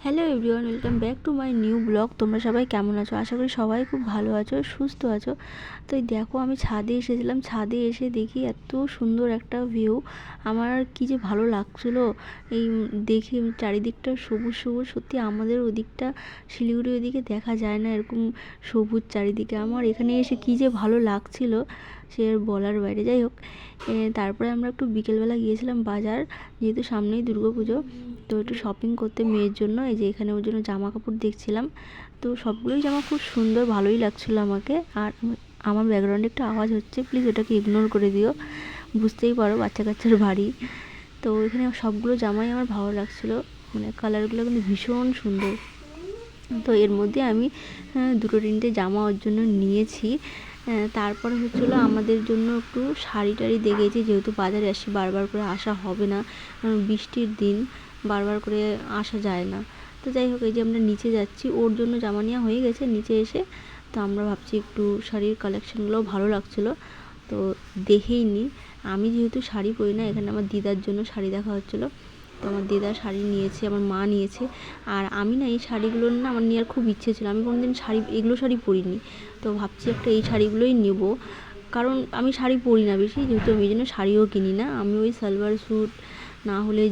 Hello everyone, welcome back to my new blog. তোমরা সবাই কেমন আছো? আশা করি সবাই খুব ভালো আছো, সুস্থ আছো। তো এই দেখো, আমি ছাদে এসেছিলাম। ছাদে এসে দেখি এত সুন্দর একটা ভিউ। আমার কি যে ভালো লাগছিলো এই দেখে, চারিদিকটা সবুজ সবুজ। সত্যি আমাদের ওদিকটা, শিলিগুড়ি ওদিকে দেখা যায় না এরকম সবুজ চারিদিকে। আমার এখানে এসে কি যে ভালো লাগছিলো সে আর বলার বাইরে। যাই হোক, তারপরে আমরা একটু বিকেলবেলা গিয়েছিলাম বাজার, যেহেতু সামনেই দুর্গাপুজো। তো একটু শপিং করতে মেয়ের জন্য। এই যে এখানে ওর জন্য জামা কাপড় দেখছিলাম। তো সবগুলোই জামা খুব সুন্দর, ভালোই লাগছিলো আমাকে। আর আমার ব্যাকগ্রাউন্ডে একটু আওয়াজ হচ্ছে, প্লিজ ওটাকে ইগনোর করে দিও, বুঝতেই পারো বাচ্চা কাচ্চার বাড়ি। তো এখানে সবগুলো জামাই আমার ভালো লাগছিলো, মানে কালারগুলো কিন্তু ভীষণ সুন্দর। তো এর মধ্যে আমি দুটো তিনটে জামা ওর জন্য নিয়েছি। তারপরে হচ্ছিলো আমাদের জন্য একটু শাড়ি টাড়ি দেখেছি, যেহেতু বাজারে আসি, বারবার করে আসা হবে না, কারণ বৃষ্টির দিন বারবার করে আসা যায় না। তো যাই হোক, এই যে আমরা নিচে যাচ্ছি, ওর জন্য জামা নেওয়া হয়ে গেছে নিচে এসে। তো আমরা ভাবছি একটু শাড়ির কালেকশানগুলোও ভালো লাগছিলো, তো দেখেই নিই। আমি যেহেতু শাড়ি পরি না, এখানে আমার দিদার জন্য শাড়ি দেখা হচ্ছিলো। তো আমার দিদা শাড়ি নিয়েছে, আমার মা নিয়েছে। আর আমি না, এই শাড়িগুলো না আমার নেওয়ার খুব ইচ্ছে ছিল। আমি কোনোদিন শাড়ি, এগুলো শাড়ি পরিনি। তো ভাবছি একটা এই শাড়িগুলোই নেব, কারণ আমি শাড়ি পরি না বেশি, যেহেতু আমি এই জন্য শাড়িও কিনি না। আমি ওই সালোয়ার স্যুট, না হলে